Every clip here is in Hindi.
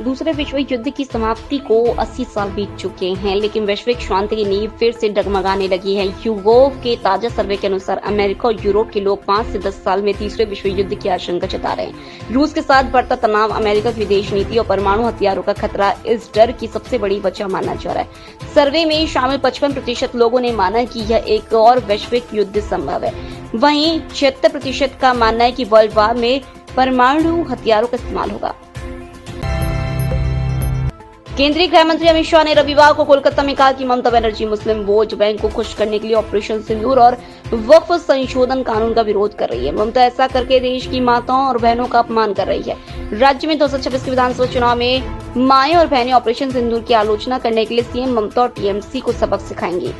दूसरे विश्व युद्ध की समाप्ति को 80 साल बीत चुके हैं, लेकिन वैश्विक शांति की नींव फिर से डगमगाने लगी है। यूगोव के ताजा सर्वे के अनुसार अमेरिका और यूरोप के लोग 5 से 10 साल में तीसरे विश्व युद्ध की आशंका जता रहे हैं। रूस के साथ बढ़ता तनाव, अमेरिका की विदेश नीति और परमाणु हथियारों का खतरा इस डर की सबसे बड़ी वजह माना जा रहा है। सर्वे में शामिल 55% लोगों ने माना कि यह एक और वैश्विक युद्ध संभव है। वहीं 76% का मानना है कि वर्ल्ड वार में परमाणु हथियारों का इस्तेमाल होगा। केंद्रीय गृह मंत्री अमित शाह ने रविवार को कोलकाता में कहा कि ममता बनर्जी मुस्लिम वोट बैंक को खुश करने के लिए ऑपरेशन सिंदूर और वक्फ संशोधन कानून का विरोध कर रही है। ममता ऐसा करके देश की माताओं और बहनों का अपमान कर रही है। राज्य में 2026 के विधानसभा चुनाव में माएं और बहनें ऑपरेशन सिंदूर की आलोचना करने के लिए सीएम ममता और टीएमसी को सबक सिखाएंगी।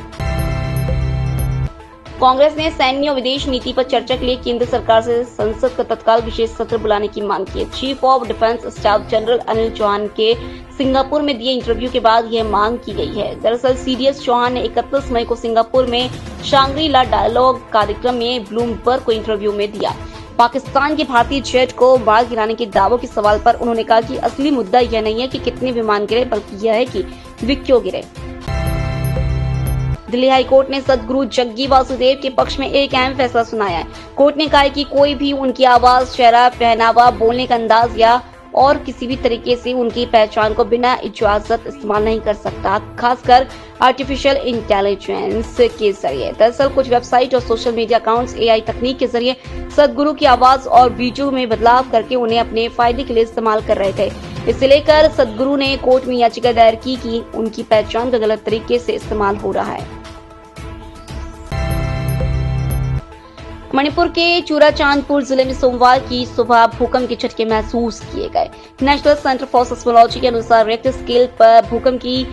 कांग्रेस ने सैन्य और विदेश नीति पर चर्चा के लिए केंद्र सरकार से संसद का तत्काल विशेष सत्र बुलाने की मांग की है। Chief of defence staff general Anil Chauhan के सिंगापुर में दिए इंटरव्यू के बाद यह मांग की गई है। दरअसल सीडीएस चौहान ने 31 मई को सिंगापुर में शांग्री-ला डायलॉग कार्यक्रम में ब्लूमबर्ग को इंटरव्यू में दिया। पाकिस्तान के भारतीय जेट को मार गिराने के दावों के सवाल पर उन्होंने कहा कि असली मुद्दा यह नहीं है कि कितने विमान गिरे, बल्कि यह है कि वे क्यों गिरे। दिल्ली हाईकोर्ट ने सदगुरु जग्गी वासुदेव के पक्ष में एक अहम फैसला सुनाया है। कोर्ट ने कहा है कि कोई भी उनकी आवाज, चेहरा, पहनावा, बोलने का अंदाज या और किसी भी तरीके से उनकी पहचान को बिना इजाजत इस्तेमाल नहीं कर सकता, खासकर आर्टिफिशियल इंटेलिजेंस के जरिए। दरअसल कुछ वेबसाइट और सोशल मीडिया अकाउंट्स एआई तकनीक के जरिए सदगुरु की आवाज और वीडियो में बदलाव करके उन्हें अपने फायदे के लिए इस्तेमाल कर रहे थे। इसे लेकर सदगुरु ने कोर्ट में याचिका दायर की कि उनकी पहचान का गलत तरीके से इस्तेमाल हो रहा है। मणिपुर के चूराचांदपुर जिले में सोमवार की सुबह भूकंप के झटके महसूस किए गए। नेशनल सेंटर फॉर सिस्मोलॉजी के अनुसार रिक्टर स्केल पर भूकंप की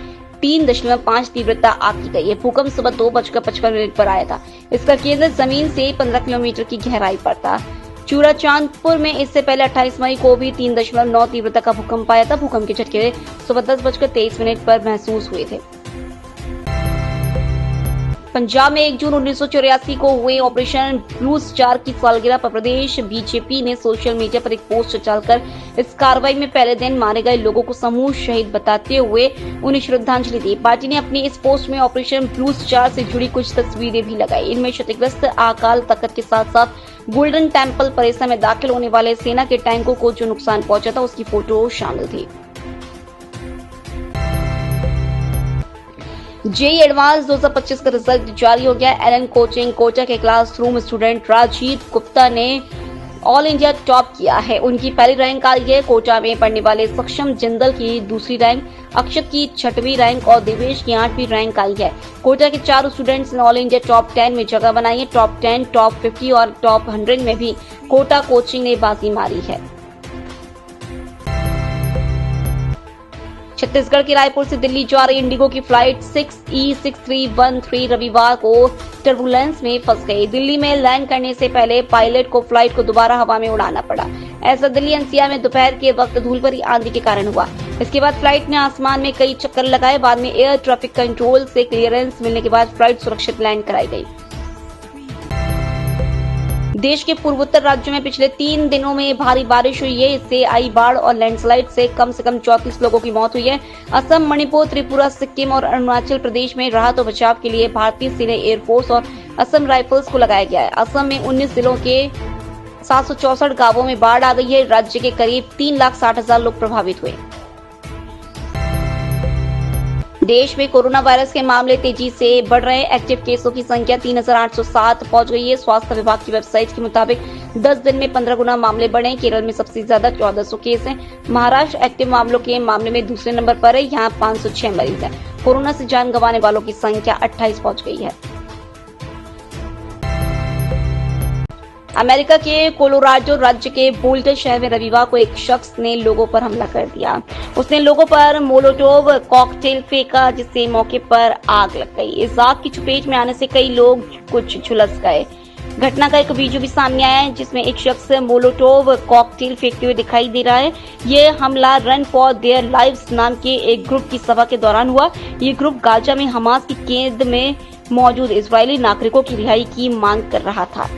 3.5 तीव्रता आंकी गई है। भूकंप सुबह 2:55 पर आया था। इसका केंद्र जमीन से 15 किलोमीटर की गहराई पर था। चूराचांदपुर में इससे पहले 28 मई को भी 3.9 तीव्रता का भूकंप आया था। भूकंप के झटके सुबह 10:23 पर महसूस हुए थे। पंजाब में 1 जून 1984 को हुए ऑपरेशन ब्लू स्टार की सालगिरह पर प्रदेश बीजेपी ने सोशल मीडिया पर एक पोस्ट डालकर इस कार्रवाई में पहले दिन मारे गए लोगों को समूह शहीद बताते हुए उन्हें श्रद्धांजलि दी। पार्टी ने अपनी इस पोस्ट में ऑपरेशन ब्लू स्टार से जुड़ी कुछ तस्वीरें भी लगाई। इनमें क्षतिग्रस्त अकाल तख्त के साथ साथ गोल्डन टेम्पल परिसर में दाखिल होने वाले सेना के टैंकों को जो नुकसान पहुंचा था उसकी फोटो शामिल थी। जेईई एडवांस 2025 का रिजल्ट जारी हो गया। एलन कोचिंग कोटा के क्लासरूम स्टूडेंट राजीव गुप्ता ने ऑल इंडिया टॉप किया है। उनकी पहली रैंक आई है। कोटा में पढ़ने वाले सक्षम जिंदल की दूसरी रैंक, अक्षत की 6वीं रैंक और देवेश की 8वीं रैंक आई है। कोटा के 4 स्टूडेंट्स ने ऑल इंडिया टॉप 10 में जगह बनाई है। टॉप 10, टॉप 50 और टॉप 100 में भी कोटा कोचिंग ने बाजी मारी है। छत्तीसगढ़ के रायपुर से दिल्ली जा रही इंडिगो की फ्लाइट 6E6313 रविवार को टर्बुलेंस में फंस गई। दिल्ली में लैंड करने से पहले पायलट को फ्लाइट को दोबारा हवा में उड़ाना पड़ा। ऐसा दिल्ली एनसीआर में दोपहर के वक्त धूल भरी आंधी के कारण हुआ। इसके बाद फ्लाइट ने आसमान में कई चक्कर लगाए। बाद में एयर ट्रैफिक कंट्रोल से क्लियरेंस मिलने के बाद फ्लाइट सुरक्षित लैंड कराई गई। देश के पूर्वोत्तर राज्यों में पिछले 3 दिनों में भारी बारिश हुई है। इससे आई बाढ़ और लैंडस्लाइड से कम 34 लोगों की मौत हुई है। असम, मणिपुर, त्रिपुरा, सिक्किम और अरुणाचल प्रदेश में राहत और बचाव के लिए भारतीय सेना, एयरफोर्स और असम राइफल्स को लगाया गया है। असम में 19 जिलों के 764 गांवों में बाढ़ आ गई है। राज्य के करीब 3,60,000 लोग प्रभावित हुए। देश में कोरोना वायरस के मामले तेजी से बढ़ रहे हैं। एक्टिव केसों की संख्या 3,807 पहुंच गई है। स्वास्थ्य विभाग की वेबसाइट के मुताबिक 10 दिन में 15 गुना मामले बढ़े। केरल में सबसे ज्यादा 1400 केस हैं। महाराष्ट्र एक्टिव मामलों के मामले में दूसरे नंबर पर है। यहाँ 506 मरीज हैं। कोरोना से जान गंवाने वालों की संख्या 28 पहुंच गई है। अमेरिका के कोलोराडो राज्य के बोल्डर शहर में रविवार को एक शख्स ने लोगों पर हमला कर दिया। उसने लोगों पर मोलोटोव कॉकटेल फेंका, जिससे मौके पर आग लग गई। इस आग की चपेट में आने से कई लोग कुछ झुलस गए। घटना का एक वीडियो भी सामने आया है जिसमें एक शख्स मोलोटोव कॉकटेल फेंकते हुए दिखाई दे रहा है। ये हमला रन फॉर देयर लाइव्स नाम के एक ग्रुप की सभा के दौरान हुआ। ये ग्रुप गाजा में हमास की कैद में मौजूद इजरायली नागरिकों की रिहाई की मांग कर रहा था।